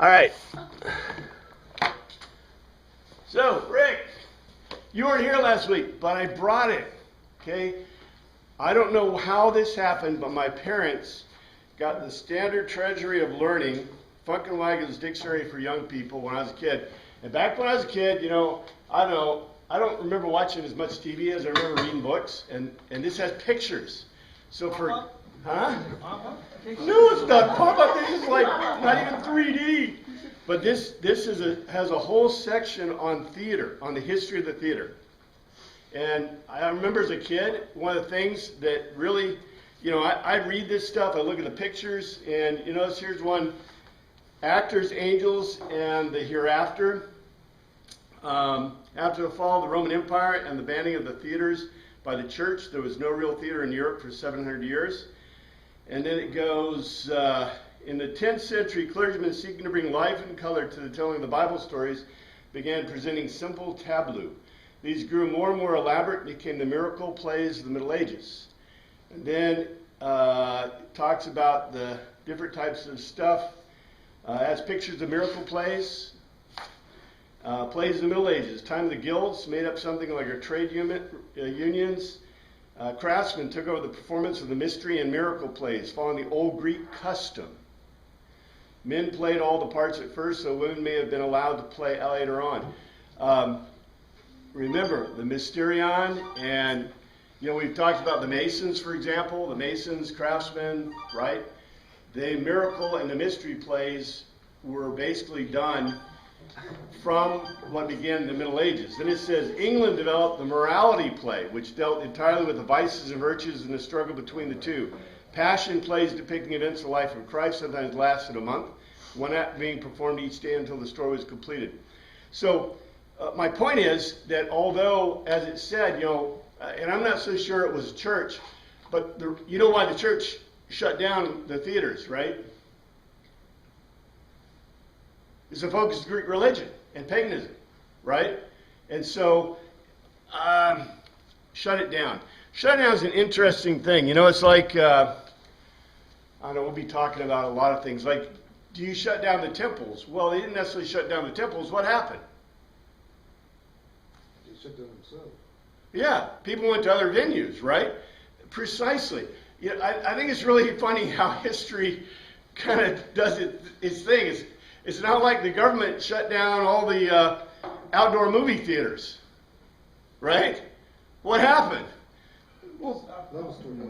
All right. So, Rick, you weren't here last week, but I brought it. Okay? I don't know how this happened, but my parents got the Standard Treasury of Learning, Funkenwagen's Dictionary for Young People when I was a kid. And back when I was a kid, I don't remember watching as much TV as I remember reading books. And this has pictures. So for, huh? No, it's not pop-up. This is like not even 3D. But this has a whole section on theater, on the history of the theater. And I remember as a kid, one of the things that really, I read this stuff, I look at the pictures, and here's one, Actors, Angels, and the Hereafter. After the fall of the Roman Empire and the banning of the theaters by the church, there was no real theater in Europe for 700 years. And then it goes, in the 10th century, clergymen seeking to bring life and color to the telling of the Bible stories began presenting simple tableaux. These grew more and more elaborate and became the miracle plays of the Middle Ages. And then it talks about the different types of stuff. As pictures of miracle plays. Plays of the Middle Ages. Time of the guilds made up something like our trade unions. Craftsmen took over the performance of the mystery and miracle plays, following the old Greek custom. Men played all the parts at first, so women may have been allowed to play later on. Remember, the Mysterion, and, we've talked about the Masons, for example. The Masons, craftsmen, right? The miracle and the mystery plays were basically done from what began in the Middle Ages. Then it says, England developed the morality play, which dealt entirely with the vices and virtues and the struggle between the two. Passion plays depicting events of the life of Christ sometimes lasted a month, one act being performed each day until the story was completed. So, my point is that although, as it said, and I'm not so sure it was a church, but you know why the church shut down the theaters, right? It's a focus of Greek religion and paganism, right? And so, shut it down. Shut down is an interesting thing. It's like, I don't know, we'll be talking about a lot of things. Like, do you shut down the temples? Well, they didn't necessarily shut down the temples. What happened? They shut down themselves. Yeah, people went to other venues, right? Precisely. I think it's really funny how history kind of does its thing. It's not like the government shut down all the outdoor movie theaters, right? What happened? Well,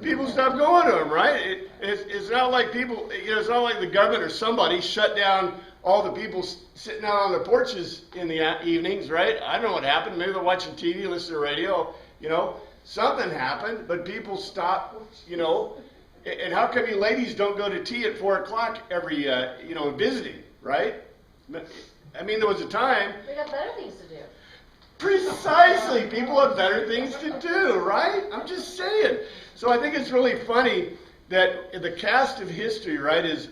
people stopped going to them, right? It's not like people, it's not like the government or somebody shut down all the people sitting out on their porches in the evenings, right? I don't know what happened. Maybe they're watching TV, listening to radio, Something happened, but people stopped, And how come you ladies don't go to tea at 4 o'clock every, visiting, right? I mean, there was a time. We got better things to do. Precisely. People have better things to do, right? I'm just saying. So I think it's really funny that the cast of history, right, is,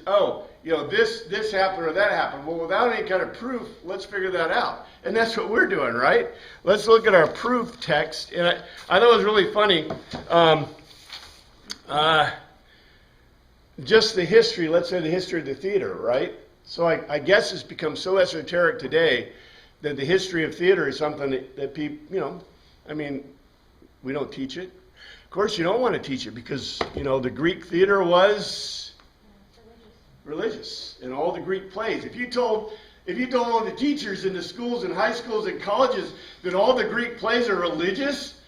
this happened or that happened. Well, without any kind of proof, let's figure that out. And that's what we're doing, right? Let's look at our proof text. And I thought it was really funny. Just the history, let's say the history of the theater, right? So I guess it's become so esoteric today that the history of theater is something that people, we don't teach it. Of course, you don't want to teach it because, the Greek theater was religious. And all the Greek plays. If you told all the teachers in the schools and high schools and colleges that all the Greek plays are religious,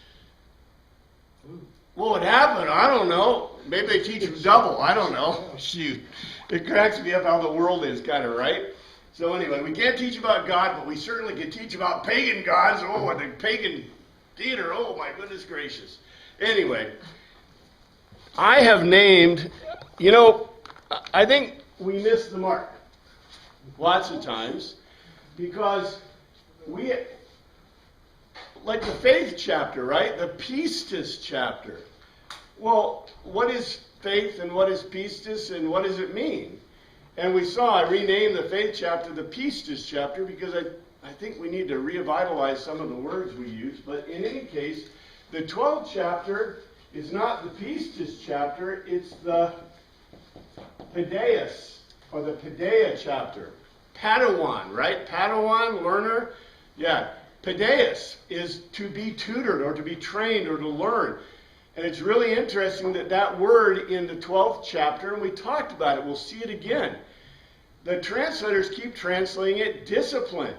what would happen? I don't know. Maybe they teach them double. I don't know. Shoot. It cracks me up how the world is, kind of, right? So anyway, we can't teach about God, but we certainly can teach about pagan gods. Oh, and the pagan theater. Oh, my goodness gracious. Anyway, I have named, I think we miss the mark lots of times because like the faith chapter, right? The pistis chapter. Well, what is faith and what is pistis and what does it mean? And I renamed the faith chapter the pistis chapter because I think we need to revitalize some of the words we use. But in any case, the 12th chapter is not the pistis chapter, it's the Paideia or the Paideia chapter. Padawan, right? Padawan, learner. Yeah. Paideus is to be tutored or to be trained or to learn. And it's really interesting that that word in the 12th chapter, and we talked about it, we'll see it again. The translators keep translating it discipline.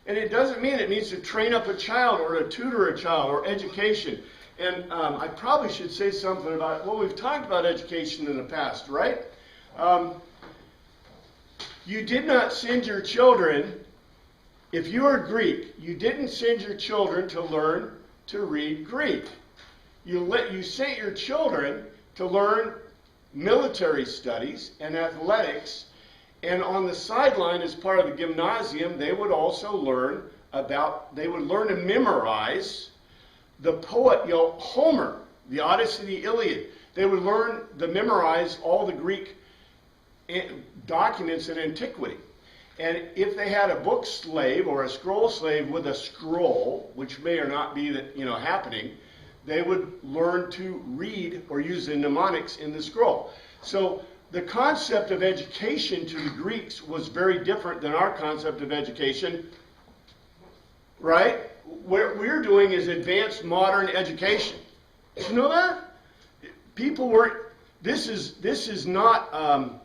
And it doesn't mean it means to train up a child or to tutor a child or education. And I probably should say something about, well, we've talked about education in the past, right? You did not send your children, if you are Greek, you didn't send your children to learn to read Greek. You sent your children to learn military studies and athletics, and on the sideline as part of the gymnasium, they would also learn to memorize the poet, Homer, the Odyssey, the Iliad. They would learn to memorize all the Greek documents in antiquity. And if they had a book slave or a scroll slave with a scroll, which may or not be happening, they would learn to read or use the mnemonics in the scroll. So the concept of education to the Greeks was very different than our concept of education, right? What we're doing is advanced modern education. Did you know that? People weren't, this is not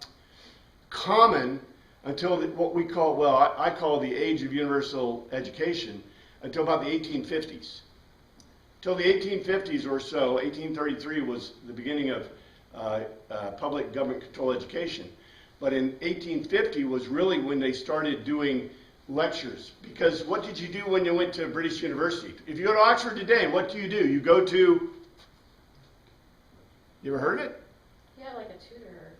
common until what we call, well, I call the age of universal education, until about the 1850s. Till the 1850s or so, 1833 was the beginning of public government control education. But in 1850 was really when they started doing lectures. Because what did you do when you went to British University? If you go to Oxford today, what do? You go to, you ever heard it? Yeah, like a tutor.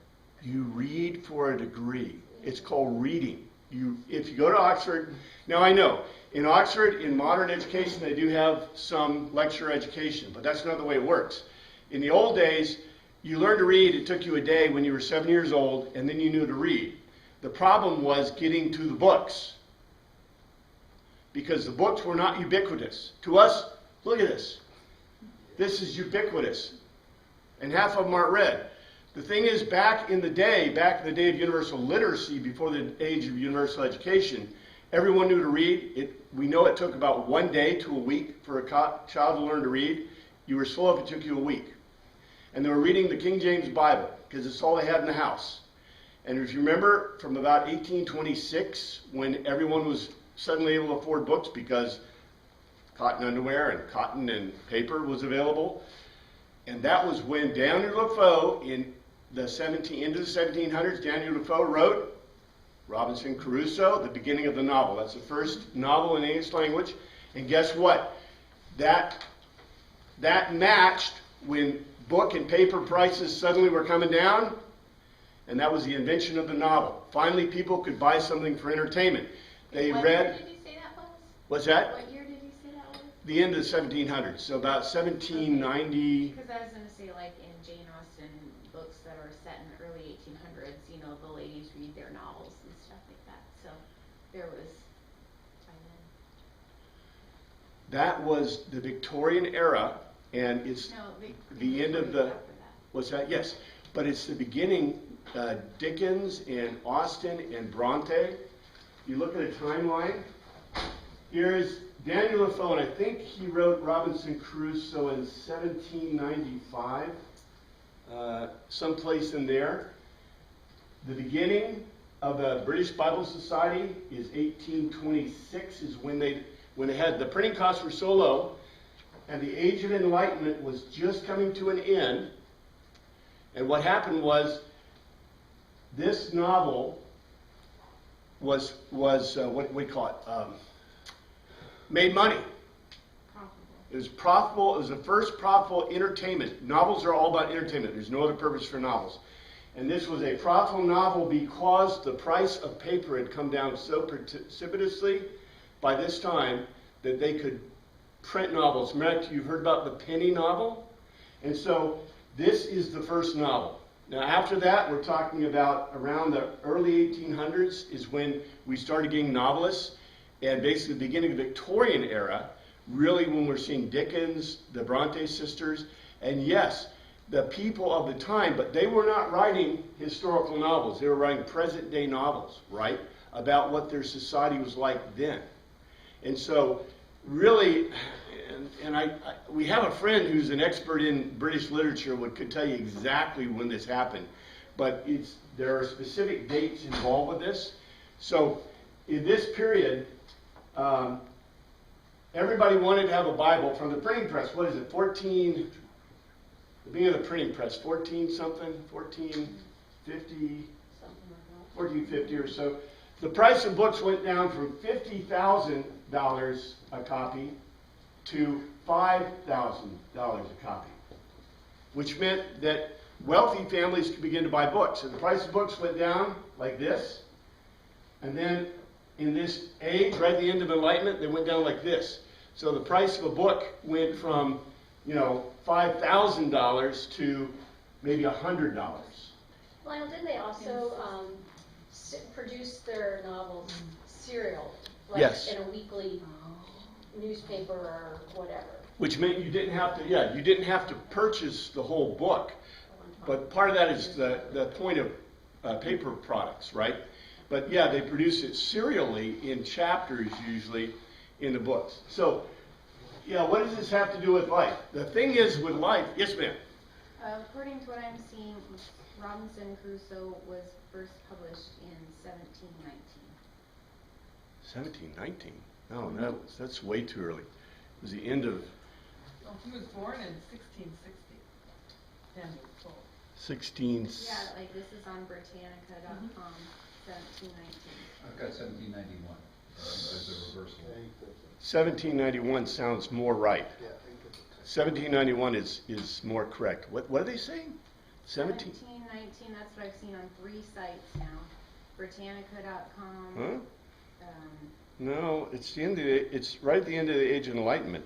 You read for a degree. It's called reading. If you go to Oxford, now I know, in Oxford, in modern education, they do have some lecture education, but that's not the way it works. In the old days, you learned to read, it took you a day when you were 7 years old, and then you knew to read. The problem was getting to the books, because the books were not ubiquitous. To us, look at this. This is ubiquitous, and half of them aren't read. The thing is, back in the day of universal literacy, before the age of universal education, everyone knew to read. We know it took about 1 day to a week for a child to learn to read. You were slow if it took you a week. And they were reading the King James Bible, because it's all they had in the house. And if you remember, from about 1826, when everyone was suddenly able to afford books because cotton underwear and cotton and paper was available, and that was when Daniel Defoe, into the 1700s, Daniel Defoe wrote Robinson Crusoe, the beginning of the novel. That's the first novel in English language. And guess what? That matched when book and paper prices suddenly were coming down, and that was the invention of the novel. Finally, people could buy something for entertainment. They What read. year did you say that was? What's that? What year did you say that was? The end of the 1700s, so about 1790. Because I was going to say, like in Jane Austen books that are set in the early 1800s, the ladies read their novels and stuff like that. So there was by then. That was the Victorian era, and it's No, the end of the. after that. What's that? Yes, but it's the beginning. Dickens and Austen and Bronte. You look at a timeline. Here's Daniel Defoe, and I think he wrote Robinson Crusoe in 1795, someplace in there. The beginning of the British Bible Society is 1826, is when they had, the printing costs were so low, and the Age of Enlightenment was just coming to an end. And what happened was, this novel was what we call it, made money. Profitable. It was profitable. It was the first profitable entertainment. Novels are all about entertainment. There's no other purpose for novels. And this was a profitable novel because the price of paper had come down so precipitously by this time that they could print novels. Remember, you've heard about the penny novel? And so this is the first novel. Now after that, we're talking about around the early 1800s is when we started getting novelists, and basically the beginning of the Victorian era, really when we're seeing Dickens, the Bronte sisters, and yes, the people of the time, but they were not writing historical novels. They were writing present day novels, right? About what their society was like then. And so really, we have a friend who's an expert in British literature could tell you exactly when this happened. But there are specific dates involved with this. So in this period, everybody wanted to have a Bible from the printing press. What is it, the beginning of the printing press, 1450 or so. The price of books went down from $50,000 a copy to $5,000 a copy, which meant that wealthy families could begin to buy books. And the price of books went down like this. And then in this age, right at the end of Enlightenment, they went down like this. So the price of a book went from, $5,000 to maybe $100. Lionel, didn't they also produce their novels serial, like Yes. in a weekly newspaper or whatever? Which meant you didn't have to purchase the whole book. But part of that is the point of paper products, right? But yeah, they produce it serially in chapters usually in the books. So, yeah, what does this have to do with life? The thing is with life, yes ma'am? According to what I'm seeing, Robinson Crusoe was first published in 1719. 1719? No, that's way too early. It was the end of Well, he was born in 1660. And 16... Yeah, like this is on Britannica.com, 1719. I've got 1791 as a reversal. 1791 sounds more right. 1791 is more correct. What are they saying? 1719, that's what I've seen on 3 sites now. Britannica.com. Huh? No, it's it's right at the end of the Age of Enlightenment.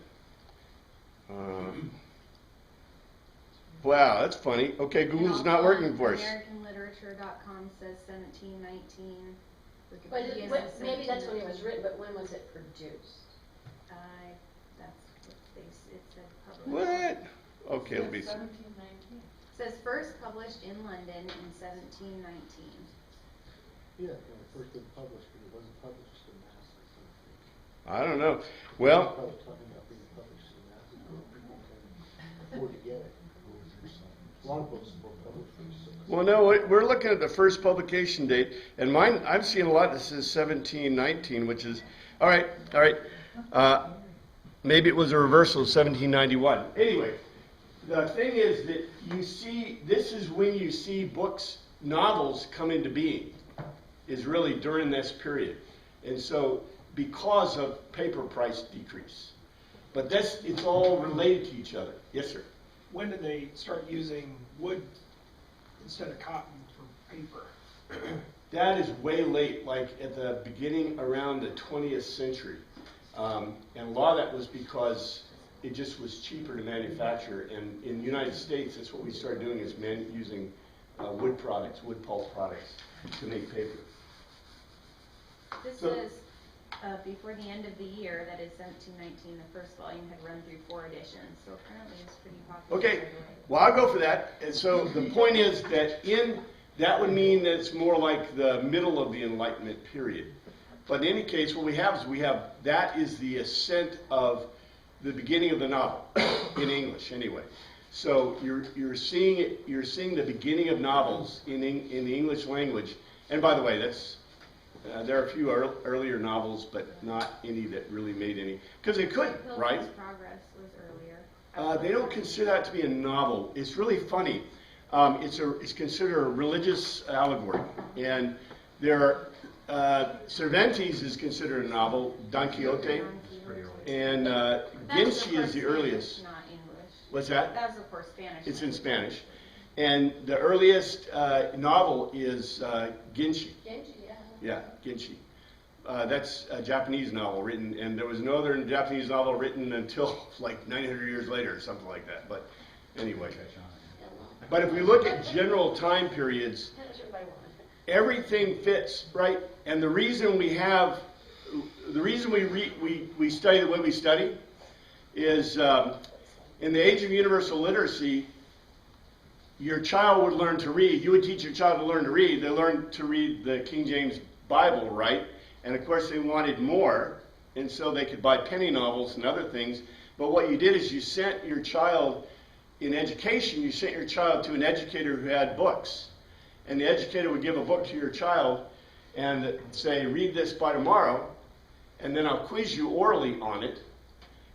Wow, that's funny. Okay, Google's not working for us. AmericanLiterature.com says 1719. But Wikipedia says maybe that's when it was 1719. written, but when was it produced? That's what it said published. What? Okay, it'll be... 1719. It says first published in London in 1719. Yeah, when it first been published, but it wasn't published in mass or something. I don't know. Well, Probably talking about being published in mass, so people can afford to get it. A lot of books were published for this. well, no, we're looking at the first publication date, and mine, I've seen a lot that says 1719, which is, all right. Maybe it was a reversal of 1791. Anyway, the thing is that this is when you see books, novels come into being, is really during this period. And so, because of paper price decrease. But it's all related to each other. Yes, sir. When did they start using wood instead of cotton for paper? That is way late, like at the beginning around the 20th century. And a lot of that was because it just was cheaper to manufacture. And in the United States, that's what we started doing, is using wood products, wood pulp products to make paper. This So- says before the end of the year, that is 1719, the first volume had run through 4 editions, so apparently it's pretty popular. Okay, right away. well, I'll go for that. And so the point is that that would mean that it's more like the middle of the Enlightenment period. But in any case, what we have is that is the ascent of the beginning of the novel, in English anyway. So you're seeing the beginning of novels in the English language. And by the way, there are a few earlier novels, but not any that really made any, because they couldn't, right? Pilgrim's Progress was earlier. They don't consider that to be a novel. It's really funny. It's considered a religious allegory, and Cervantes is considered a novel. Don Quixote, and Ginci is the earliest. Not English. What's that? That's of course Spanish. It's in Spanish, and the earliest novel is Ginci. Genji, yeah. Yeah, Ginci. That's a Japanese novel written, and there was no other Japanese novel written until like 900 years later or something like that. But anyway. But if we look at general time periods, That's what everybody wanted. everything fits, right? And the reason we study the way we study is in the age of universal literacy, your child would learn to read. You would teach your child to learn to read. They learned to read the King James Bible, right? And of course they wanted more, and so they could buy penny novels and other things. But what you did is you sent your child, in education, you sent your child to an educator who had books. And the educator would give a book to your child and say, read this by tomorrow, and then I'll quiz you orally on it,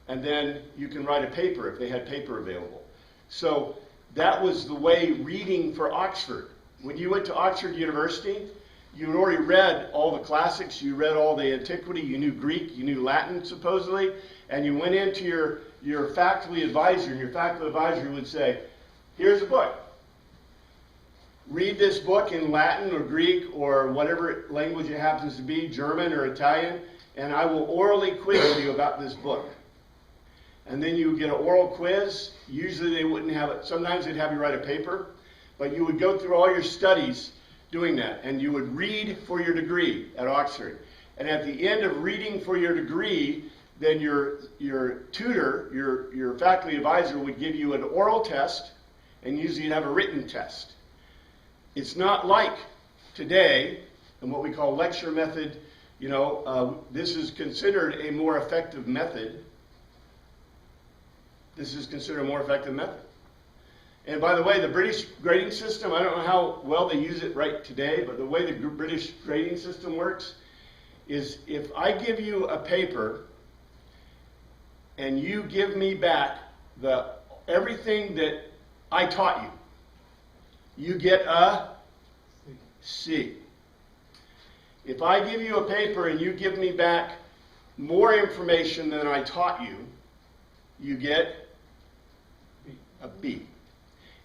and then you can write a paper if they had paper available. So that was the way reading for Oxford. When you went to Oxford University, you had already read all the classics, you read all the antiquity, you knew Greek, you knew Latin supposedly, and you went into your faculty advisor, and your faculty advisor would say, here's a book. Read this book in Latin or Greek or whatever language it happens to be, German or Italian, and I will orally quiz you about this book. And then you would get an oral quiz. Usually they wouldn't have it. Sometimes they'd have you write a paper, but you would go through all your studies doing that, and you would read for your degree at Oxford. And at the end of reading for your degree, then your tutor, your faculty advisor would give you an oral test, and usually you'd have a written test. It's not like today, and what we call lecture method, this is considered a more effective method. This is considered a more effective method. And by the way, the British grading system, I don't know how well they use it right today, but the way the British grading system works is if I give you a paper and you give me back everything that I taught you, you get a C. If I give you a paper and you give me back more information than I taught you, you get a B.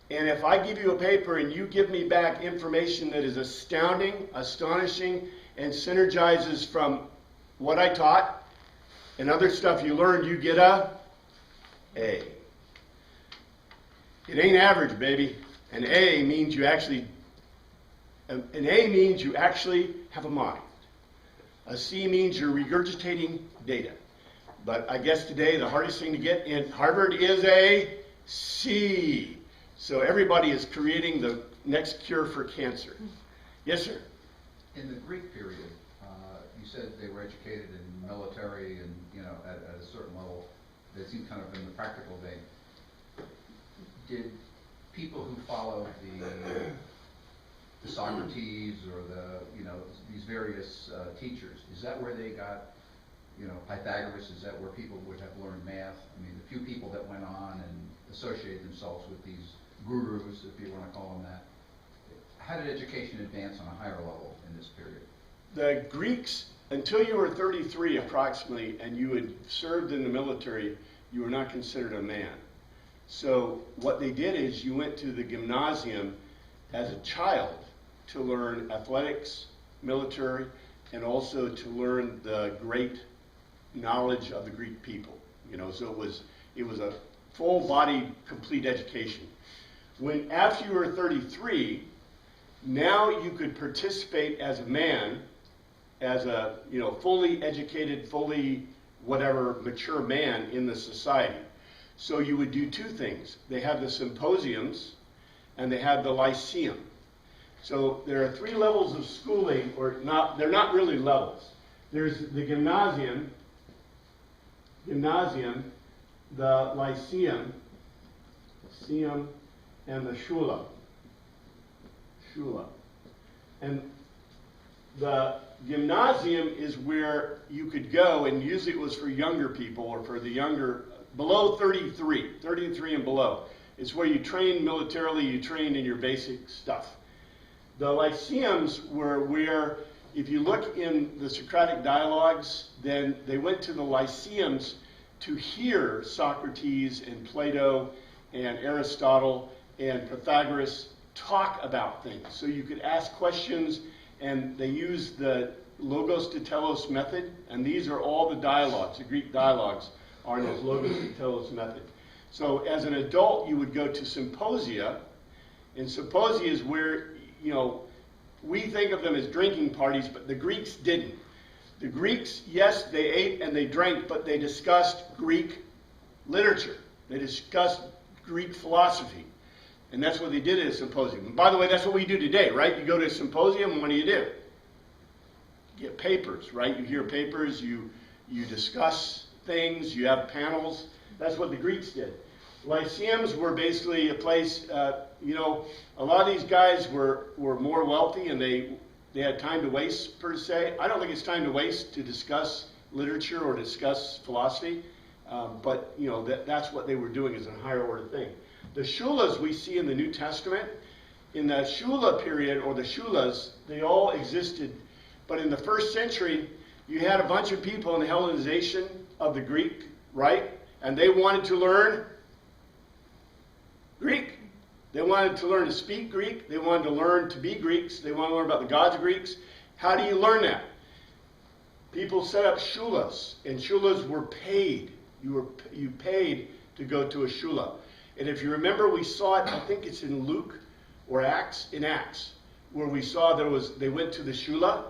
And if I give you a paper and you give me back information that is astounding, astonishing, and synergizes from what I taught and other stuff you learned, you get a A. It ain't average, baby. An A means you actually have a mind. A C means you're regurgitating data. But I guess today the hardest thing to get in Harvard is a C. So everybody is creating the next cure for cancer. Yes, sir? In the Greek period, you said they were educated in military and, at a certain level. They seemed kind of in the practical vein. Did people who followed the Socrates or these various teachers, is that where they got, Pythagoras, is that where people would have learned math? I mean, the few people that went on and associated themselves with these gurus, if you want to call them that, how did education advance on a higher level in this period? The Greeks, until you were 33 approximately, and you had served in the military, you were not considered a man. So what they did is you went to the gymnasium as a child to learn athletics, military, and also to learn the great knowledge of the Greek people. So it was a full-bodied, complete education. After you were 33, now you could participate as a man, as a fully educated, fully whatever mature man in the society. So you would do two things. They have the symposiums and they have the lyceum. So there are three levels of schooling, or not, they're not really levels. There's the gymnasium, the lyceum, and the shula. And the gymnasium is where you could go, and usually it was for younger people or for the younger, below 33 and below. It's where you train militarily, you train in your basic stuff. The lyceums were where, if you look in the Socratic dialogues, then they went to the lyceums to hear Socrates and Plato and Aristotle and Pythagoras talk about things. So you could ask questions, and they used the logos to telos method, and these are all the dialogues. The Greek dialogues are in this logos to telos method. So as an adult, you would go to symposia, and symposia is where, we think of them as drinking parties, but the Greeks didn't. The Greeks, yes, they ate and they drank, but they discussed Greek literature. They discussed Greek philosophy. And that's what they did at a symposium. And by the way, that's what we do today, right? You go to a symposium, and what do? You get papers, right? You hear papers, you discuss things, you have panels. That's what the Greeks did. Lyceums were basically a place, a lot of these guys were more wealthy, and they had time to waste, per se. I don't think it's time to waste to discuss literature or discuss philosophy, but that's what they were doing as a higher order thing. The shulas we see in the New Testament, in the shula period, or the shulas, they all existed. But in the first century, you had a bunch of people in the Hellenization of the Greek, right? And they wanted to learn Greek. They wanted to learn to speak Greek. They wanted to learn to be Greeks. They wanted to learn about the gods of Greeks. How do you learn that? People set up shulas, and shulas were paid. You paid to go to a shula. And if you remember, we saw it, I think it's in Luke or Acts, where we saw they went to the shula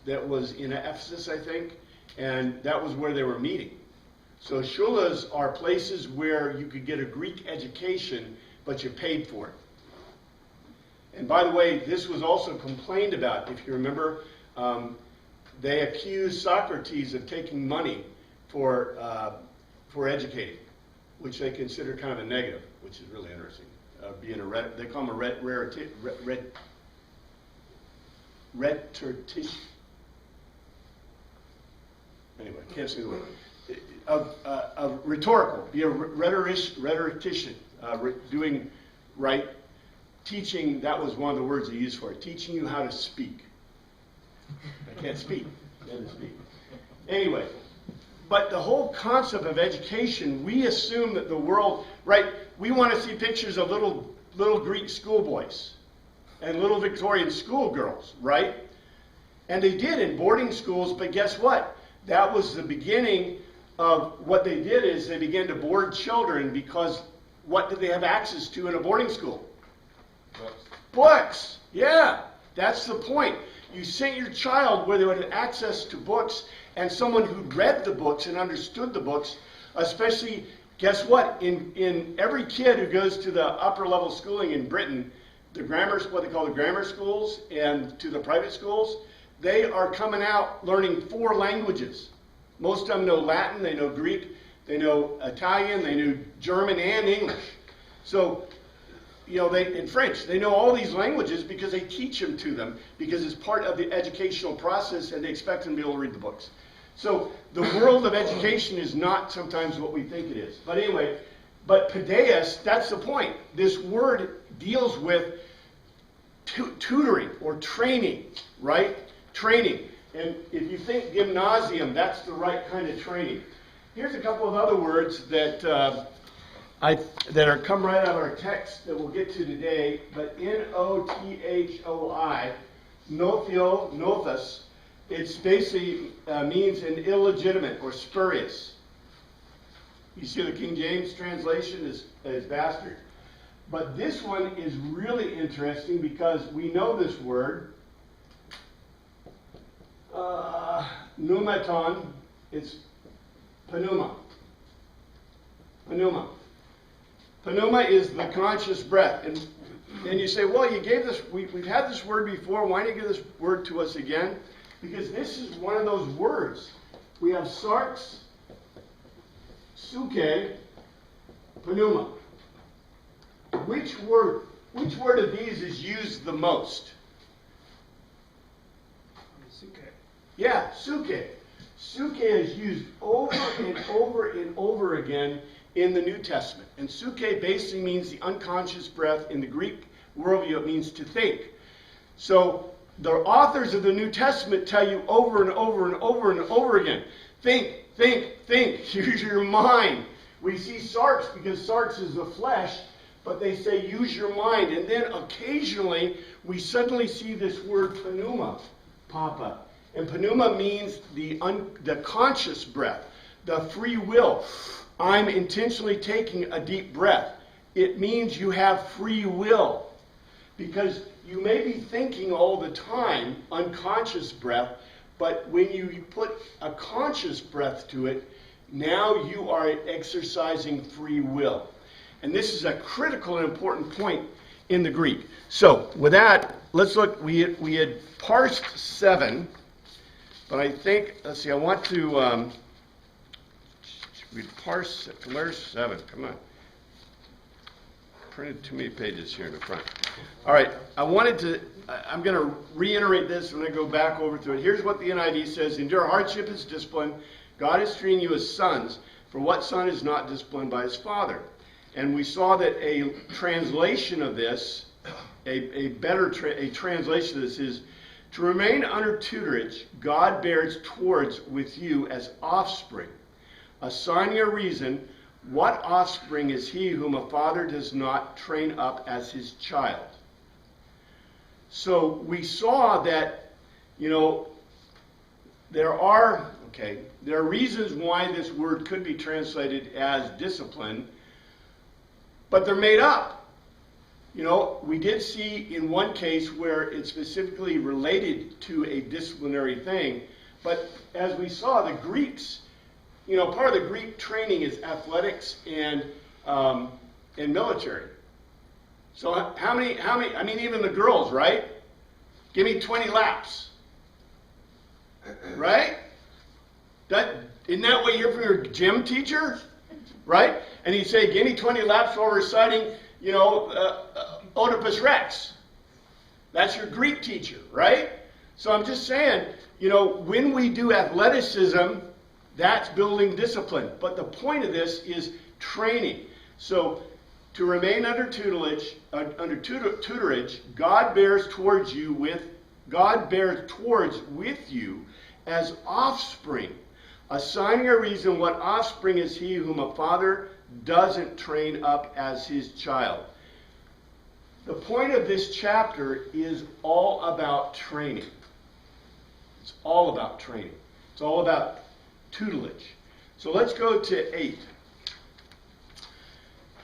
that was in Ephesus, I think, and that was where they were meeting. So shulas are places where you could get a Greek education, but you paid for it. And by the way, this was also complained about. If you remember, they accused Socrates of taking money for educating, which they consider kind of a negative, which is really interesting. Being they call him a rhetorician. Anyway, can't say the word. Of rhetorical, be a rhetorician, doing right, teaching. That was one of the words they used for it. Teaching you how to speak. I can't speak. I can't speak. Anyway. But the whole concept of education, we assume that the world, right, we want to see pictures of little Greek schoolboys and little Victorian schoolgirls, right? And they did in boarding schools, but guess what? That was the beginning of what they did is they began to board children because what did they have access to in a boarding school? Books. Yeah, that's the point. You sent your child where they had access to books and someone who read the books and understood the books, especially, guess what? In every kid who goes to the upper level schooling in Britain, what they call the grammar schools and to the private schools, they are coming out learning 4 languages. Most of them know Latin, they know Greek, they know Italian, they know German and English. So, in French, they know all these languages because they teach them to them because it's part of the educational process and they expect them to be able to read the books. So the world of education is not sometimes what we think it is. But anyway, paideia, that's the point. This word deals with tutoring or training, right? Training. And if you think gymnasium, that's the right kind of training. Here's a couple of other words that are come right out of our text that we'll get to today. But Nothoi, nothos, it's basically means an illegitimate or spurious. You see the King James translation is bastard. But this one is really interesting because we know this word. Pneumaton, it's pneuma. Pneuma. Pneuma is the conscious breath. And you say, well, you gave this, we've had this word before, why did you give this word to us again? Because this is one of those words. We have sarx, suke, pneuma. Which word of these is used the most? Suke. Yeah, suke. Suke is used over and over and over again in the New Testament. And suke basically means the unconscious breath. In the Greek worldview, it means to think. So the authors of the New Testament tell you over and over and over and over again, think, think, think, use your mind. We see sarx because sarx is the flesh, but they say use your mind. And then occasionally we suddenly see this word pneuma pop up. And pneuma means the conscious breath, the free will. I'm intentionally taking a deep breath. It means you have free will. Because you may be thinking all the time, unconscious breath, but when you put a conscious breath to it, now you are exercising free will. And this is a critical and important point in the Greek. So with that, let's look. We had parsed 7, but I think, let's see, I want to, we'd parse, where's 7? Come on. Printed too many pages here in the front. All right, I'm going to reiterate this when I go back over to it. Here's what the NIV says: endure hardship as discipline. God is treating you as sons. For what son is not disciplined by his father? And we saw that a translation of this, a translation of this is, to remain under tutorage, God bears towards with you as offspring, assigning a reason. What offspring is he whom a father does not train up as his child? So we saw that, there are reasons why this word could be translated as discipline, but they're made up. We did see in one case where it specifically related to a disciplinary thing, but as we saw, the Greeks, part of the Greek training is athletics and military. So how many, I mean, even the girls, right? Give me 20 laps. Right? Isn't that what you're from your gym teacher? Right? And he'd say, give me 20 laps while reciting, Oedipus Rex. That's your Greek teacher, right? So I'm just saying, when we do athleticism, that's building discipline. But the point of this is training. So to remain under tutelage, tutorage, God bears towards with you as offspring, assigning a reason. What offspring is he whom a father doesn't train up as his child? The point of this chapter is all about training. It's all about training. It's all about tutelage. So let's go to 8.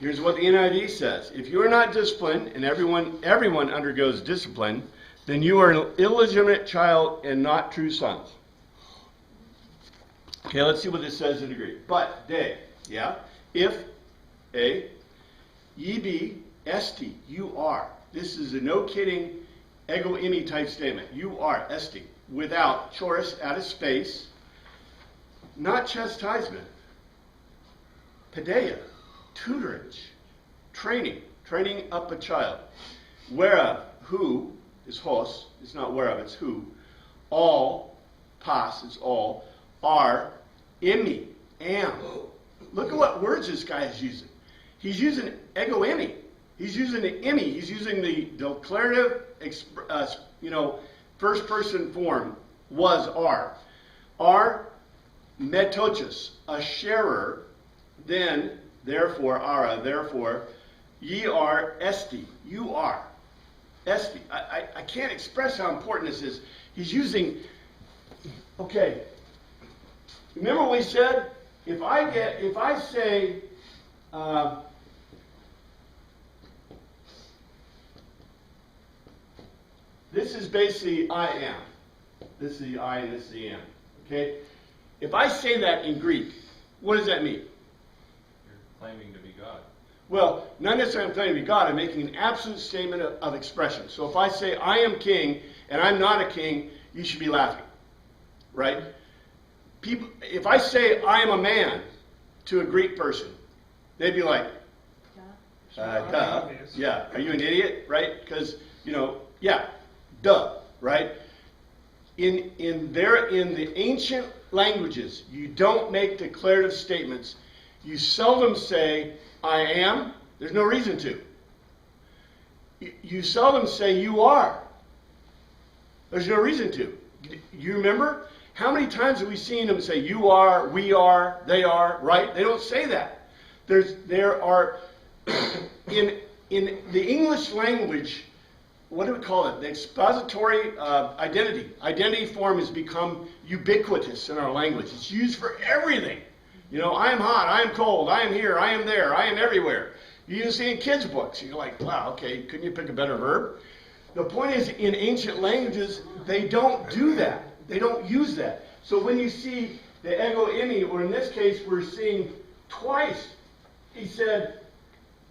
Here's what the NIV says. If you are not disciplined, and everyone undergoes discipline, then you are an illegitimate child and not true sons. Okay, let's see what this says in the Greek. But, they, if, ye be, esti, you are. This is a no kidding, ego eimi type statement. You are, esti, without, choris, add a space, not chastisement, paideia, tutorage, training up a child. Whereof, who, is hos, it's not whereof, it's who, all, pas, it's all, are, imi, am. Look at what words this guy is using. He's using ego eimi. He's using the imi. He's using the declarative, first person form, was, are. Are, metochos, a sharer, then, therefore, ara, therefore, ye are, esti, you are. Esti. I can't express how important this is. He's using, okay, remember what we said? If I say, this is basically I am. This is the I and this is the am. Okay? If I say that in Greek, what does that mean? You're claiming to be God. Well, not necessarily I'm claiming to be God. I'm making an absolute statement of expression. So if I say I am king and I'm not a king, you should be laughing. Right? People, if I say I am a man to a Greek person, they'd be like, duh. Yeah, are you an idiot? Right? Because, duh. Right? In the ancient languages, you don't make declarative statements. You seldom say, I am. There's no reason to. You seldom say, you are. There's no reason to. You remember? How many times have we seen them say, you are, we are, they are, right? They don't say that. There are, in the English language, what do we call it? The expository identity. Identity form has become ubiquitous in our language. It's used for everything. I am hot, I am cold, I am here, I am there, I am everywhere. You even see in kids' books. You're like, wow, okay, couldn't you pick a better verb? The point is, in ancient languages, they don't do that. They don't use that. So when you see the ego eimi, or in this case, we're seeing twice, he said,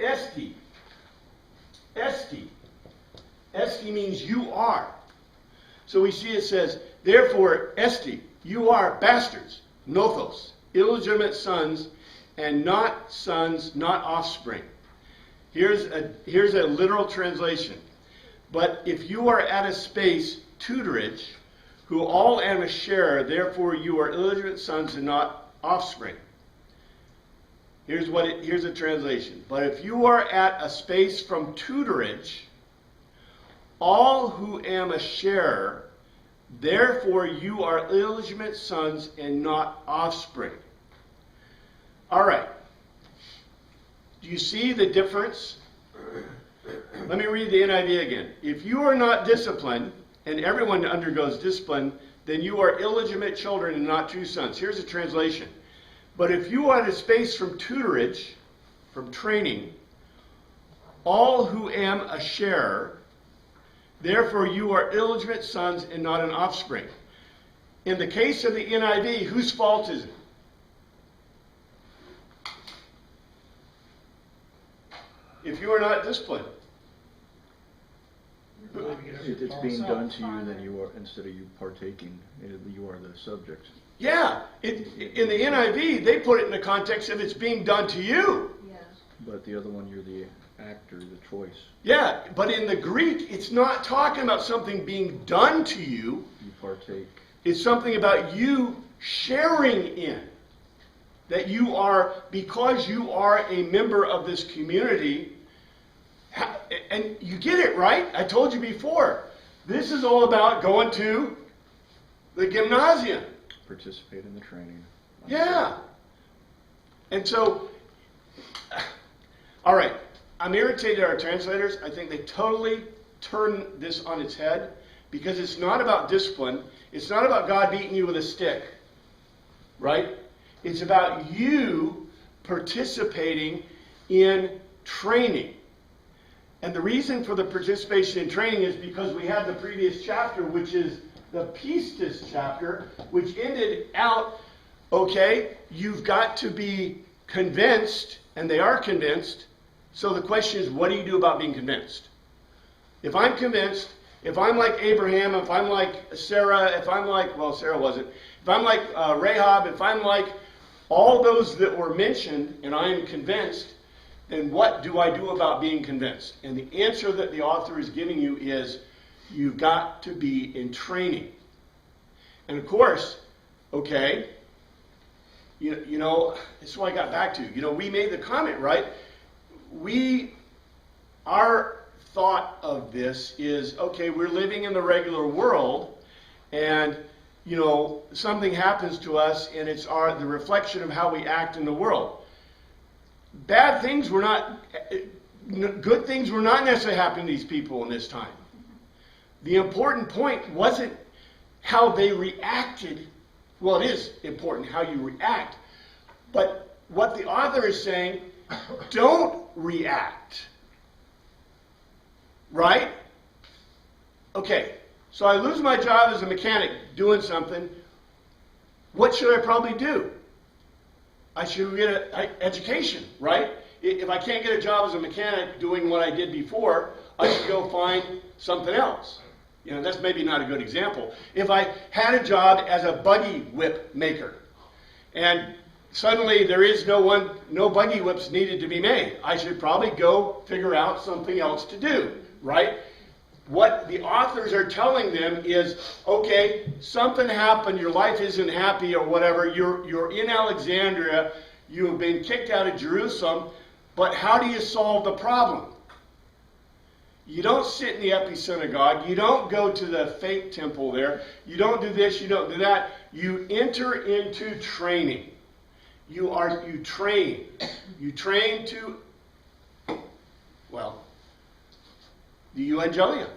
esti. Esti. Esti means you are. So we see it says, therefore, Esti, you are bastards, nothos, illegitimate sons, and not sons, not offspring. Here's a literal translation. But if you are at a space, tutorage, who all am a share, therefore you are illegitimate sons and not offspring. Here's a translation. But if you are at a space from tutorage, all who am a share, therefore you are illegitimate sons and not offspring. All right. Do you see the difference? Let me read the NIV again. If you are not disciplined, and everyone undergoes discipline, then you are illegitimate children and not true sons. Here's a translation. But if you are at a space from tutorage, from training, all who am a share, therefore you are illegitimate sons and not an offspring. In the case of the NIV, whose fault is it? If you are not disciplined. It's being done to you, then you are, instead of you partaking, you are the subject. Yeah, in the NIV, they put it in the context of it's being done to you. Yeah. But the other one, you're the actor, the choice. Yeah, but in the Greek, it's not talking about something being done to you. You partake. It's something about you sharing in. That you are, because you are a member of this community, and you get it, right? I told you before. This is all about going to the gymnasium. Participate in the training. Yeah. And so, all right, I'm irritated at our translators. I think they totally turn this on its head because it's not about discipline. It's not about God beating you with a stick, right? It's about you participating in training. And the reason for the participation in training is because we have the previous chapter, which is the Pistis chapter, which ended out, okay, you've got to be convinced, and they are convinced. So the question is, what do you do about being convinced? If I'm convinced, if I'm like Abraham, if I'm like Sarah, if I'm like, well, Sarah wasn't, if I'm like Rahab, if I'm like all those that were mentioned, and I am convinced, then what do I do about being convinced? And the answer that the author is giving you is, you've got to be in training. And of course, okay, you know, this is what I got back to. You know, we made the comment, right? Our thought of this is, okay, we're living in the regular world, and, you know, something happens to us, and it's the reflection of how we act in the world. Bad things were not, good things were not necessarily happening to these people in this time. The important point wasn't how they reacted. Well, it is important how you react. But what the author is saying, don't react. Right? Okay, so I lose my job as a mechanic doing something. What should I probably do? I should get an education, right? If I can't get a job as a mechanic doing what I did before, I should go find something else. You know, that's maybe not a good example. If I had a job as a buggy whip maker, and suddenly there is no buggy whips needed to be made, I should probably go figure out something else to do, right? What the authors are telling them is, okay, something happened, your life isn't happy or whatever, you're in Alexandria, you have been kicked out of Jerusalem, but how do you solve the problem? You don't sit in the epi-synagogue, you don't go to the fake temple there, you don't do this, you don't do that, you enter into training. You train. You train to, well, the evangelium,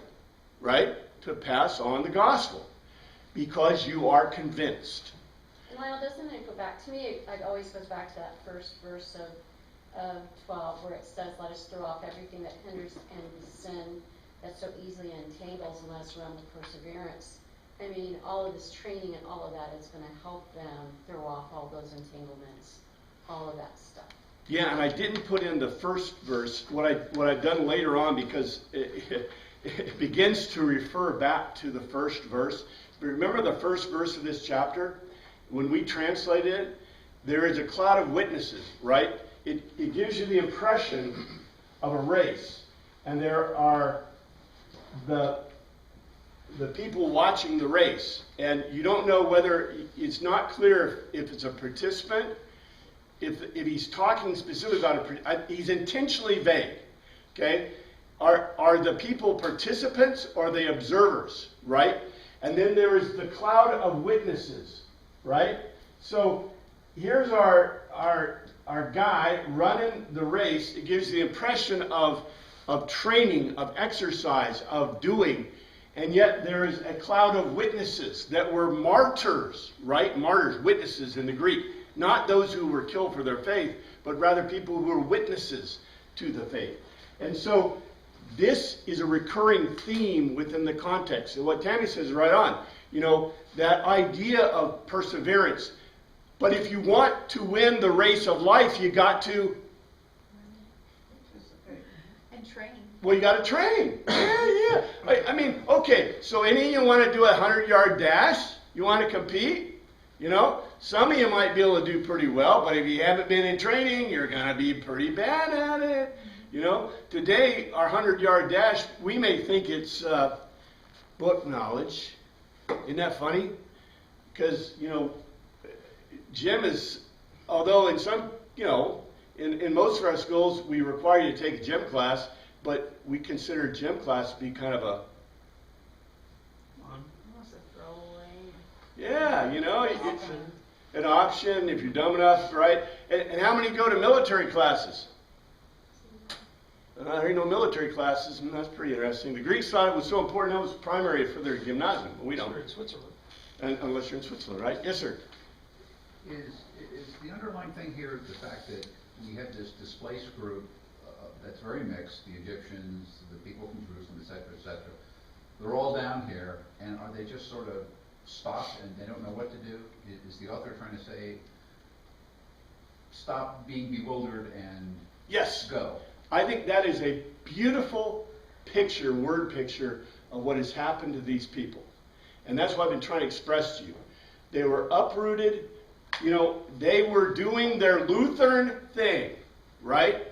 right? To pass on the gospel. Because you are convinced. Lyle, doesn't it go back to me? It always goes back to that first verse of 12 where it says, let us throw off everything that hinders and sin that so easily entangles and let us run with perseverance. I mean, all of this training and all of that is going to help them throw off all those entanglements, all of that stuff. Yeah, and I didn't put in the first verse. What I've done later on, because it begins to refer back to the first verse. But remember the first verse of this chapter? When we translate it, there is a cloud of witnesses, right? It gives you the impression of a race. And there are the people watching the race. And you don't know whether, it's not clear if it's a participant, if he's talking specifically about he's intentionally vague, okay? Are the people participants or are they observers, right? And then there is the cloud of witnesses, right? So here's our guy running the race. It gives the impression of training, of exercise, of doing. And yet there is a cloud of witnesses that were martyrs, right? Martyrs, witnesses in the Greek. Not those who were killed for their faith, but rather people who were witnesses to the faith. And so this is a recurring theme within the context. And what Tammy says is right on. You know, that idea of perseverance. But if you want to win the race of life, you got to, And train. well, you got to train. Yeah. I mean, okay, so any of you want to do a 100-yard dash? You want to compete? You know, some of you might be able to do pretty well, but if you haven't been in training, you're going to be pretty bad at it. You know, today, our 100-yard dash, we may think it's book knowledge. Isn't that funny? Because, you know, gym is, although in some, you know, in most of our schools, we require you to take a gym class, but we consider gym class to be kind of a, Almost a throwaway. yeah, you know, it's an option if you're dumb enough, right? And how many go to military classes? There ain't no military classes, and that's pretty interesting. The Greeks thought it was so important that was primary for their gymnasium, but we don't. Here in Switzerland. Unless you're in Switzerland, right? Yes, sir. Is the underlying thing here the fact that we have this displaced group that's very mixed, the Egyptians, the people from Jerusalem, et cetera, et cetera. They're all down here, and are they just sort of stopped and they don't know what to do? Is the author trying to say, stop being bewildered and Yes. go? I think that is a beautiful picture, word picture, of what has happened to these people. And that's what I've been trying to express to you. They were uprooted. You know, they were doing their Lutheran thing, right?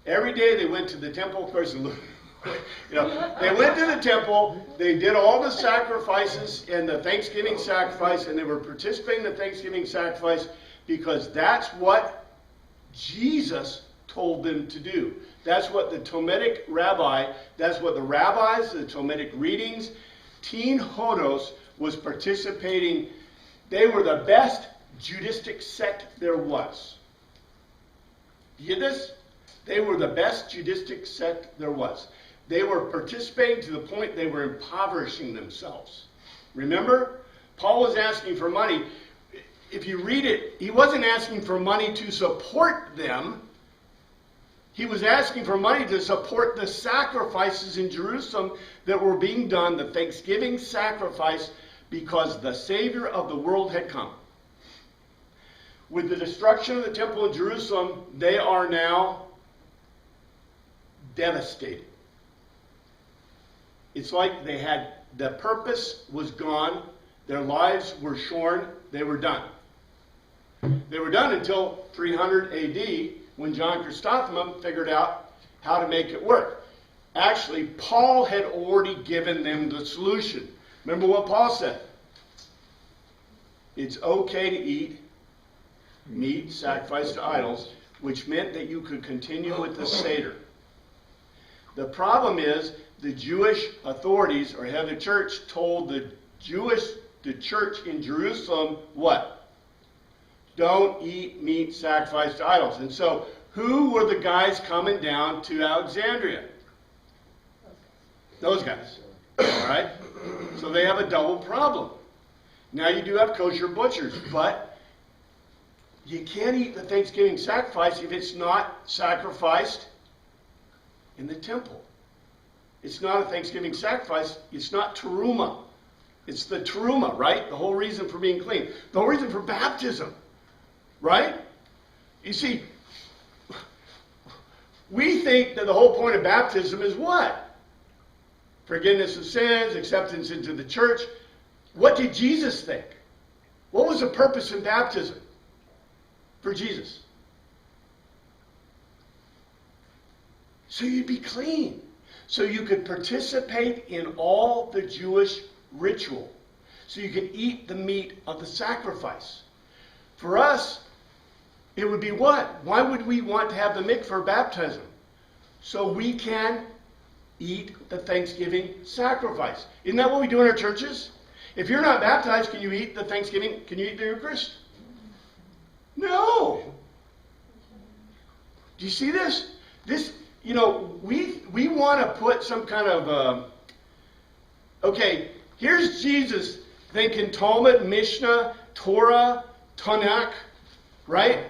Every day they went to the temple. Of course, you know, they went to the temple. They did all the sacrifices and the Thanksgiving sacrifice, and they were participating in the Thanksgiving sacrifice because that's what Jesus told them to do. That's what the Talmudic rabbi, that's what the rabbis, the Talmudic readings, Teen Hodos was participating. They were the best Judaistic sect there was. You get this? They were the best Judaistic sect there was. They were participating to the point they were impoverishing themselves. Remember? Paul was asking for money. If you read it, he wasn't asking for money to support them. He was asking for money to support the sacrifices in Jerusalem that were being done, the Thanksgiving sacrifice, because the Savior of the world had come. With the destruction of the temple in Jerusalem, they are now devastated. It's like they had, the purpose was gone, their lives were shorn, they were done. They were done until 300 AD, when John Chrysostom figured out how to make it work. Actually, Paul had already given them the solution. Remember what Paul said? It's okay to eat meat sacrificed to idols, which meant that you could continue with the Seder. The problem is the Jewish authorities, or head of the church, told the church in Jerusalem what? Don't eat meat sacrificed to idols. And so, who were the guys coming down to Alexandria? Those guys. All right? So they have a double problem. Now you do have kosher butchers, but you can't eat the Thanksgiving sacrifice if it's not sacrificed in the temple. It's not a Thanksgiving sacrifice. It's not teruma. It's the teruma, right? The whole reason for being clean. The whole reason for baptism. Right? You see, We think that the whole point of baptism is what? Forgiveness of sins, acceptance into the church. What did Jesus think? What was the purpose in baptism for Jesus? So you'd be clean. So you could participate in all the Jewish ritual. So you could eat the meat of the sacrifice. For us, it would be what? Why would we want to have the mikveh baptism? So we can eat the Thanksgiving sacrifice. Isn't that what we do in our churches? If you're not baptized, can you eat the Thanksgiving? Can you eat the Eucharist? No. Do you see this? This, you know, we want to put some kind of, okay, here's Jesus thinking Talmud, Mishnah, Torah, Tanakh, right?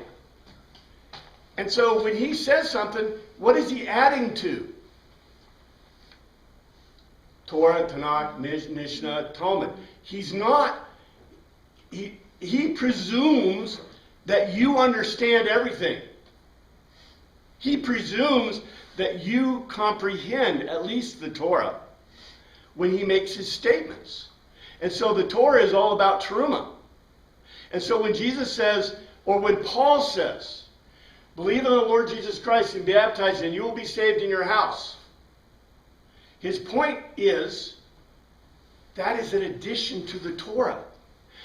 And so when he says something, what is he adding to? Torah, Tanakh, Mishnah, Talmud. He's not, he presumes that you understand everything. He presumes that you comprehend at least the Torah when he makes his statements. And so the Torah is all about Terumah. And so when Jesus says, or when Paul says, believe in the Lord Jesus Christ and be baptized and you will be saved in your house. His point is, that is an addition to the Torah.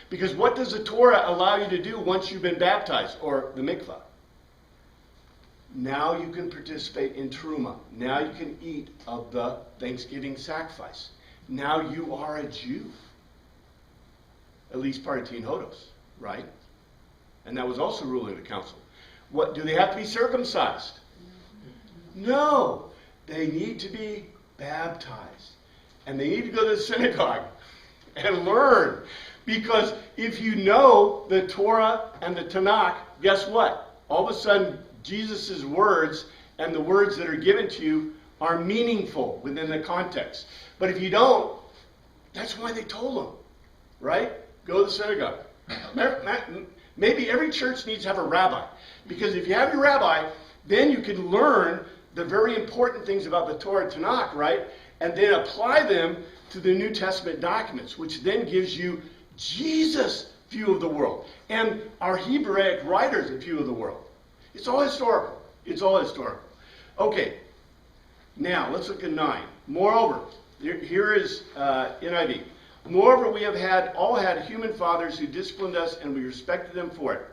Because what does the Torah allow you to do once you've been baptized, or the mikvah? Now you can participate in Terumah. Now you can eat of the Thanksgiving sacrifice. Now you are a Jew. At least part of Teen Hodos, right? And that was also ruling the council. What, do they have to be circumcised? No. They need to be baptized. And they need to go to the synagogue and learn. Because if you know the Torah and the Tanakh, guess what? All of a sudden, Jesus' words and the words that are given to you are meaningful within the context. But if you don't, that's why they told them, right? Go to the synagogue. Maybe every church needs to have a rabbi. Because if you have your rabbi, then you can learn the very important things about the Torah and Tanakh, right? And then apply them to the New Testament documents, which then gives you Jesus' view of the world and our Hebraic writers' view of the world. It's all historical. It's all historical. Okay, now let's look at 9. Moreover, here is NIV. Moreover, we have all had human fathers who disciplined us, and we respected them for it.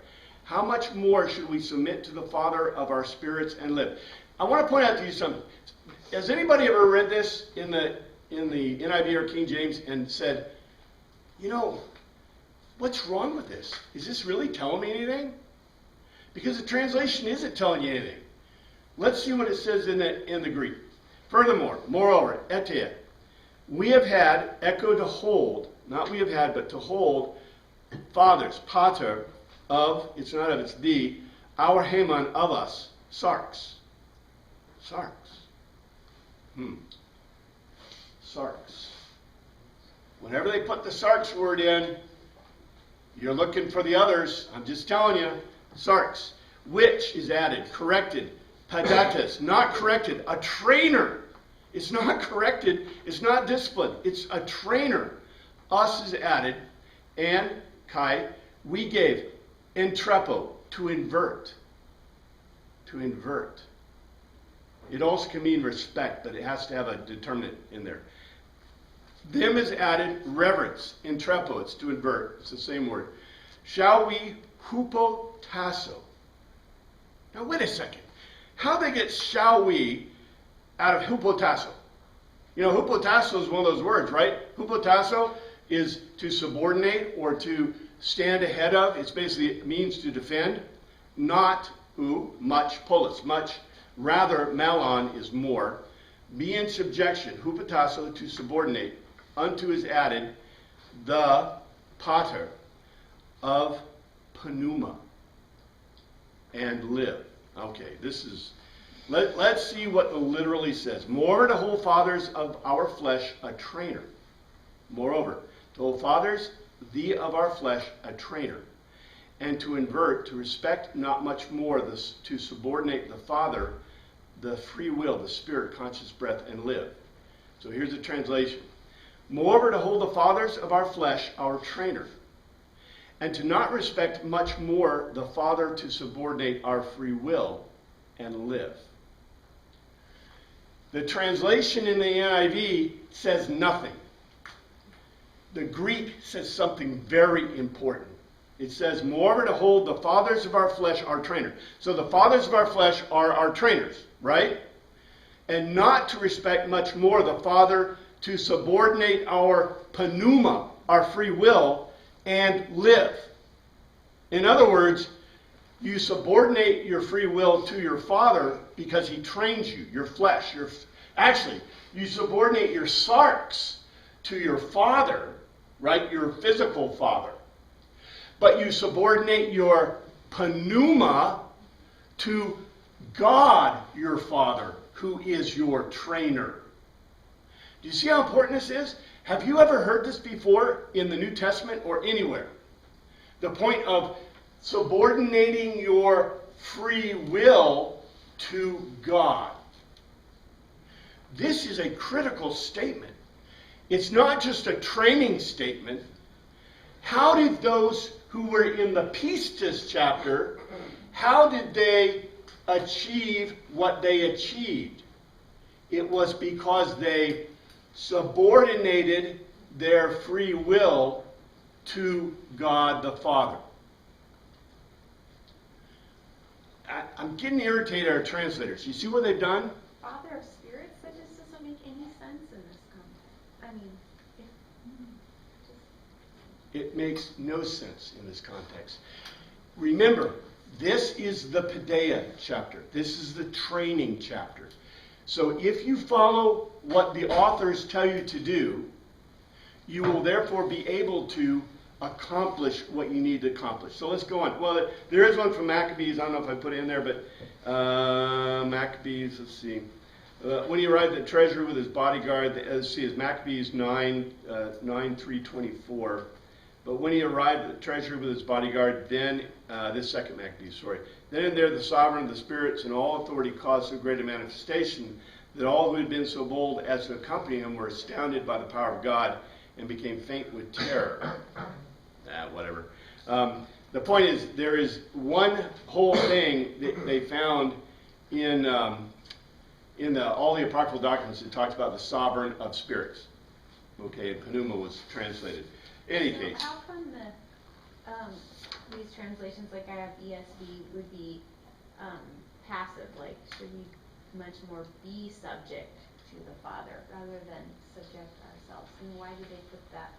How much more should we submit to the Father of our spirits and live? I want to point out to you something. Has anybody ever read this in the NIV or King James and said, you know, what's wrong with this? Is this really telling me anything? Because the translation isn't telling you anything. Let's see what it says in the Greek. Furthermore, moreover, etia, we have had, echo to hold, not we have had, but to hold, fathers, pater, of, it's not of, it's the, our Haman of us, sarx. Sarx. Sarx. Whenever they put the sarx word in, you're looking for the others. I'm just telling you. Sarx. Which is added, corrected. Padatus, not corrected. A trainer. It's not corrected. It's not disciplined. It's a trainer. Us is added. And, kai, we gave. Entrepo, to invert. To invert. It also can mean respect, but it has to have a determinant in there. Them is added reverence. Entrepo, it's to invert. It's the same word. Shall we hupotasso? Now wait a second. How they get shall we out of hupotasso? You know, hupotasso is one of those words, right? Hupotasso is to subordinate or to stand ahead of. It's basically, it means to defend. Not much, polis, much. Rather, malon is more. Be in subjection, hupotasso, to subordinate. Unto is added the pater of pneuma and live. Okay, this is, let's see what it literally says. Moreover, to hold fathers of our flesh a trainer. Moreover, to hold fathers, the of our flesh a trainer. And to invert, to respect not much more, to subordinate the father the free will, the spirit, conscious breath, and live. So here's the translation. Moreover, to hold the fathers of our flesh, our trainer, and to not respect much more the Father to subordinate our free will and live. The translation in the NIV says nothing. The Greek says something very important. It says, moreover, to hold the fathers of our flesh, our trainer. So the fathers of our flesh are our trainers, right? And not to respect much more the Father to subordinate our pneuma, our free will, and live. In other words, you subordinate your free will to your Father because He trains you, your flesh. Actually, you subordinate your sarx to your Father, right? Your physical father. But you subordinate your pneuma to God, your Father, who is your trainer. Do you see how important this is? Have you ever heard this before in the New Testament or anywhere? The point of subordinating your free will to God. This is a critical statement. It's not just a training statement. How did those who were in the Pistis chapter, how did they achieve what they achieved? It was because they subordinated their free will to God the Father. I'm getting irritated at our translators. You see what they've done? Father of spirits? That just doesn't make any sense in this context. I mean, It makes no sense in this context. Remember, this is the Paideia chapter. This is the training chapter. So if you follow what the authors tell you to do, you will therefore be able to accomplish what you need to accomplish. So let's go on. Well, there is one from Maccabees. I don't know if I put it in there, but Maccabees, let's see. When he arrived at the treasury with his bodyguard, let's see, it's Maccabees 9:3-24. But when he arrived at the treasury with his bodyguard, then, this second Maccabees, sorry. Then and there the sovereign of the spirits and all authority caused so great a manifestation that all who had been so bold as to accompany him were astounded by the power of God and became faint with terror. Whatever. The point is, there is one whole thing that they found in all the apocryphal documents that talks about the sovereign of spirits. Okay, and pneuma was translated. In any case. how come these translations, like I have ESV, would be passive? Like, should we much more be subject to the Father rather than subject ourselves? And why do they put that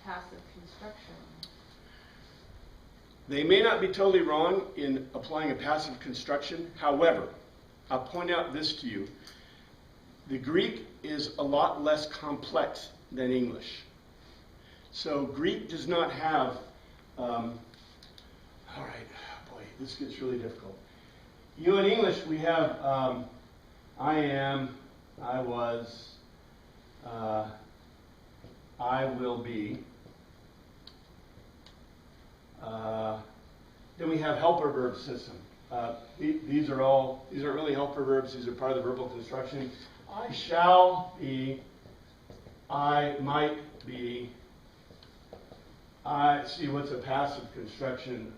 passive construction on? They may not be totally wrong in applying a passive construction. However, I'll point out this to you. The Greek is a lot less complex than English. So Greek does not have, all right, boy, this gets really difficult. You know, in English, we have I am, I was, I will be. Then we have helper verb system. These aren't really helper verbs. These are part of the verbal construction. I shall be. I might be. See what's a passive construction.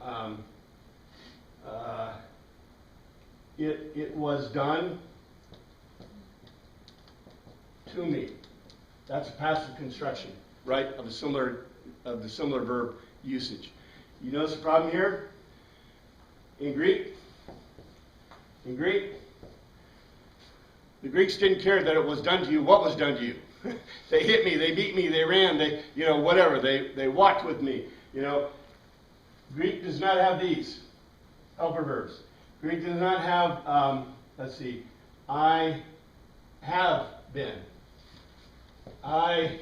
It was done to me. That's a passive construction, right? Of the similar verb usage. You notice the problem here? In Greek, the Greeks didn't care that it was done to you. What was done to you? They hit me, they beat me, they ran, whatever. They walked with me. Greek does not have these helper verbs. Greek does not have, I have been. I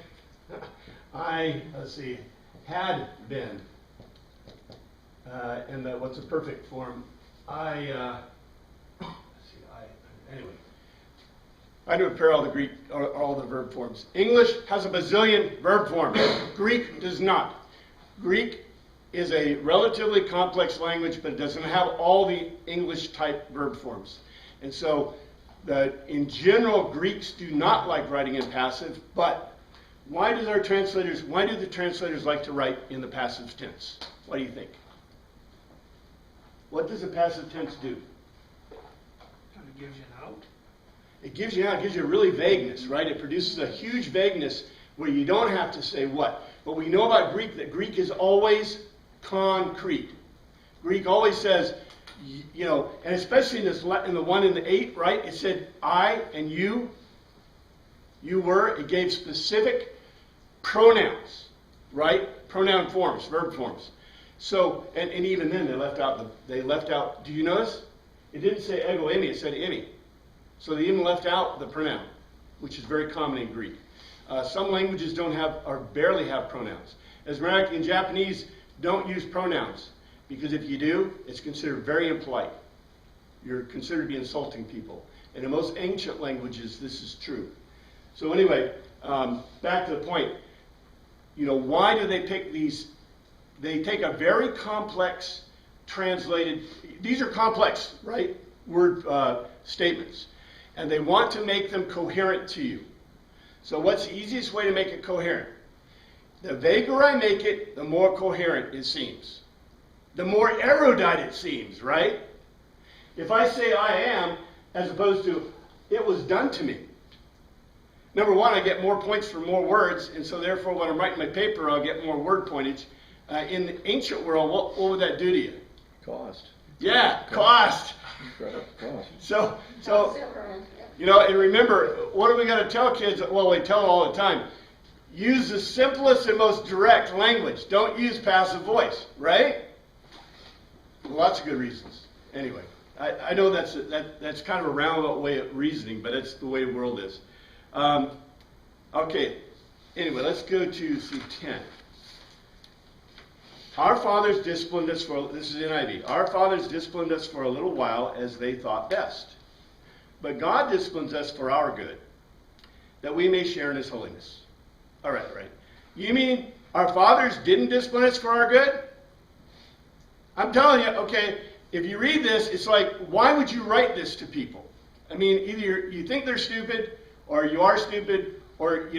had been. And what's a perfect form? Anyway. I do prepare all the Greek, all the verb forms. English has a bazillion verb forms. Greek does not. Greek is a relatively complex language, but it doesn't have all the English type verb forms. And so, in general, Greeks do not like writing in passive, but why do the translators like to write in the passive tense? What do you think? What does the passive tense do? Kind of gives you an out. It gives you really vagueness, right? It produces a huge vagueness where you don't have to say what. But we know about Greek that Greek is always concrete. Greek always says, and especially in the 1 and the 8, right? It said I and you were. It gave specific pronouns, right? Pronoun forms, verb forms. So, and even then they left out, do you notice? It didn't say ego eimi, it said eimi. So they even left out the pronoun, which is very common in Greek. Some languages don't have or barely have pronouns. As a matter of fact, in Japanese, don't use pronouns, because if you do, it's considered very impolite. You're considered to be insulting people. And in most ancient languages, this is true. So anyway, back to the point. Why do they pick these? They take a very complex translated, these are complex, right, word statements. And they want to make them coherent to you. So what's the easiest way to make it coherent? The vaguer I make it, the more coherent it seems. The more erudite it seems, right? If I say I am, as opposed to it was done to me. Number one, I get more points for more words, and so therefore when I'm writing my paper, I'll get more word pointage. In the ancient world, what would that do to you? Cost. Yeah, cost. Incredible cost. So Yeah. and remember, what are we going to tell kids? Well, we tell them all the time. Use the simplest and most direct language. Don't use passive voice, right? Lots of good reasons. Anyway, I know that's kind of a roundabout way of reasoning, but it's the way the world is. Okay. Anyway, let's go to C10. Our fathers disciplined us this is NIV. Our fathers disciplined us for a little while as they thought best. But God disciplines us for our good, that we may share in His holiness. All right. You mean our fathers didn't discipline us for our good? I'm telling you, okay, if you read this, it's like, why would you write this to people? I mean, either you think they're stupid, or you are stupid, or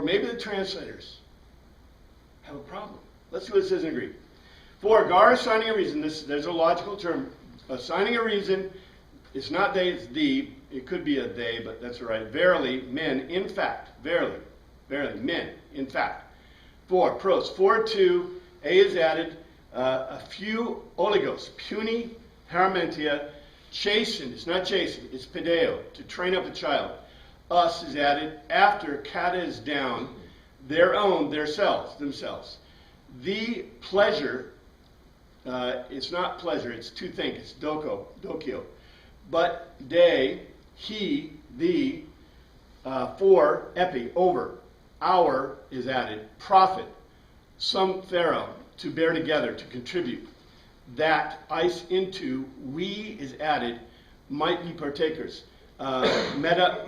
maybe the translators have a problem. Let's see what it says in Greek. For gar assigning a reason, there's a logical term. Assigning a reason, it's not they, it's thee. It could be a they, but that's all right. Verily, men, in fact. Verily, men, in fact. For, pros. For, to, a is added. A few oligos, puny, hermentia, chasten. It's not chasten, it's pedeo, to train up a child. Us is added after kata is down, their own, themselves. The pleasure, it's not pleasure, it's to think, it's dokio. But they, he, the, for, epi, over. Our is added, profit, some pharaoh, to bear together, to contribute. That, ice into, we is added, might be partakers. Meta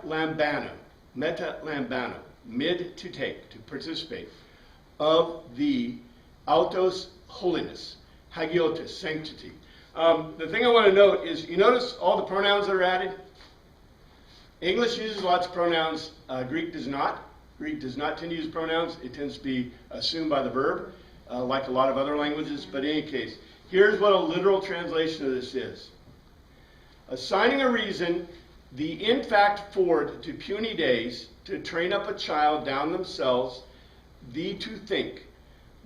lambano, mid to take, to participate, of the autos holiness, hagiotis, sanctity. The thing I want to note is, you notice all the pronouns that are added? English uses lots of pronouns, Greek does not. Greek does not tend to use pronouns. It tends to be assumed by the verb, like a lot of other languages. But in any case, here's what a literal translation of this is. Assigning a reason, the in fact forward to puny days, to train up a child down themselves, the to think,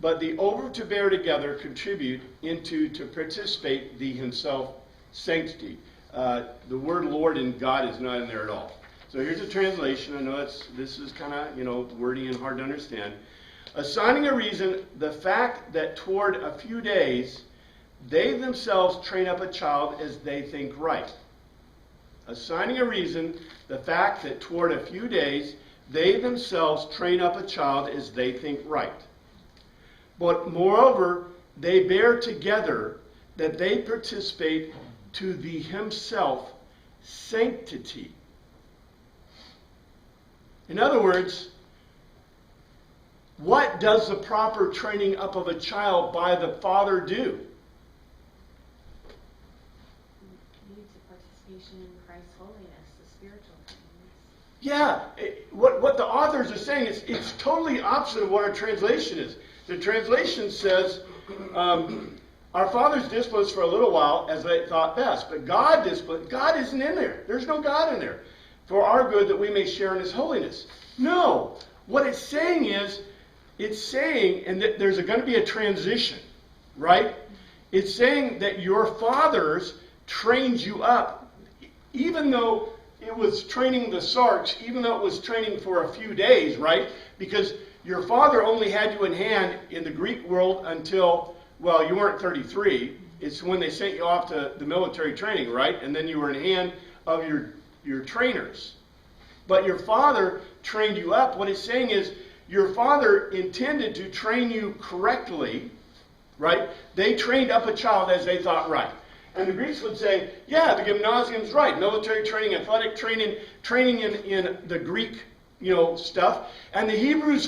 but the over to bear together, contribute, into to participate, the himself sanctity. The word Lord in God is not in there at all. So here's a translation. I know this is kind of wordy and hard to understand. Assigning a reason, the fact that toward a few days they themselves train up a child as they think right. Assigning a reason, the fact that toward a few days they themselves train up a child as they think right. But moreover, they bear together that they participate to the himself sanctity. In other words, what does the proper training up of a child by the father do? education in Christ's holiness, the spiritual things. Yeah, what the authors are saying is it's totally opposite of what our translation is. The translation says, our fathers disciplined us for a little while as they thought best, but God disciplined. God isn't in there. There's no God in there. For our good that we may share in His holiness. No, what it's saying is, it's saying, and there's going to be a transition, right? It's saying that your fathers trained you up, even though it was training the sarks, even though it was training for a few days, right? Because your father only had you in hand in the Greek world until, well, you weren't 33. It's when they sent you off to the military training, right? And then you were in hand of your trainers. But your father trained you up. What it's saying is your father intended to train you correctly, right? They trained up a child as they thought right. And the Greeks would say, yeah, the gymnasium's right. Military training, athletic training, training in the Greek, stuff. And the Hebrews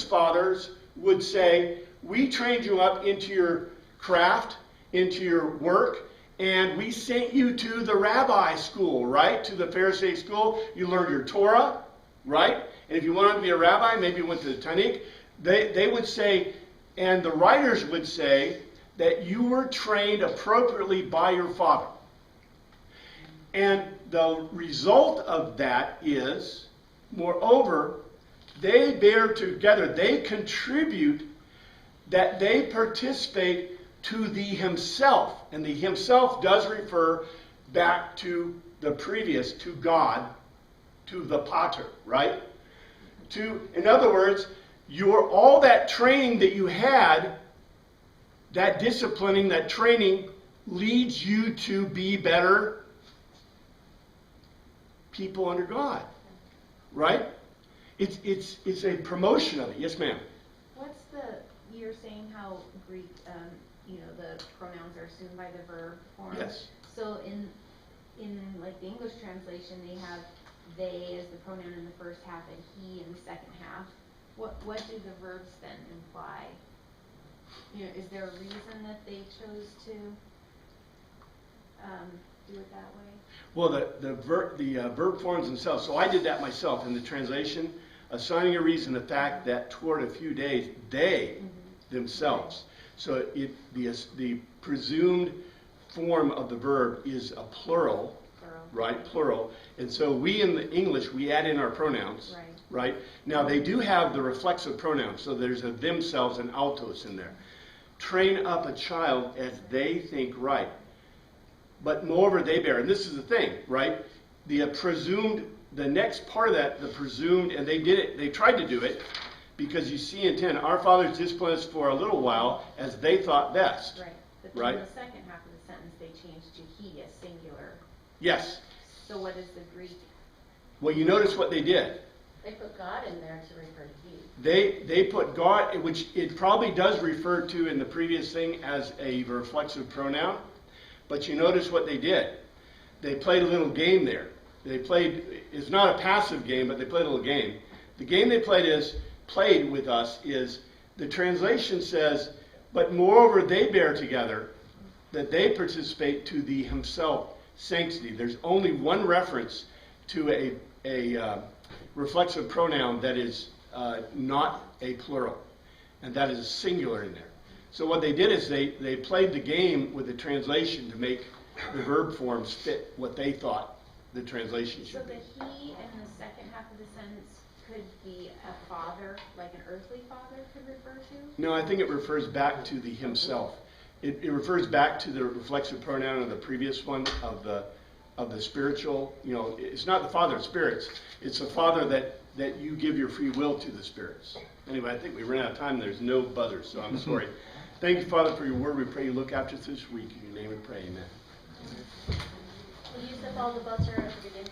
fathers would say, we trained you up into your craft, into your work, and we sent you to the rabbi school, right? To the Pharisee school. You learned your Torah, right? And if you wanted to be a rabbi, maybe you went to the Tanakh. They would say, and the writers would say, that you were trained appropriately by your father. And the result of that is, moreover, they bear together, they contribute, that they participate to the himself. And the himself does refer back to the previous, to God, to the pater, right? In other words, all that training that you had, that disciplining, that training, leads you to be better people under God, right? It's a promotion of it. Yes, ma'am. You're saying how Greek, the pronouns are assumed by the verb form. Yes. So in like the English translation, they have they as the pronoun in the first half and he in the second half. What do the verbs then imply? Is there a reason that they chose to do it that way? Well, the verb forms themselves. So I did that myself in the translation, assigning a reason, the fact that toward a few days, they themselves. So the presumed form of the verb is a plural, right? Plural. And so we in the English, we add in our pronouns, right? Now they do have the reflexive pronouns, so there's a themselves and altos in there. Train up a child as they think right. But moreover they bear, and this is the thing, right? The next part of that, the presumed, and they tried to do it, because you see in 10, our fathers disciplined us for a little while as they thought best. Right. But then in the second half of the sentence, they changed to he as singular. Yes. So what is the Greek? Well, you notice what they did. They put God in there to refer to he. They put God, which it probably does refer to in the previous thing as a reflexive pronoun. But you notice what they did. They played a little game there. It's not a passive game, but they played a little game. The game they played with us is, the translation says, but moreover they bear together, that they participate to the himself sanctity. There's only one reference to a reflexive pronoun that is not a plural, and that is a singular in there. So what they did is they played the game with the translation to make the verb forms fit what they thought the translation should be. So the he in the second half of the sentence could be a father, like an earthly father could refer to? No, I think it refers back to the himself. It refers back to the reflexive pronoun of the previous one of the spiritual. It's not the father of spirits. It's the father that you give your free will to the spirits. Anyway, I think we ran out of time. There's no buzzer, so I'm sorry. Thank you, Father, for your word. We pray you look after us this week. In your name we pray, amen. Will you step all the buzzer at the beginning?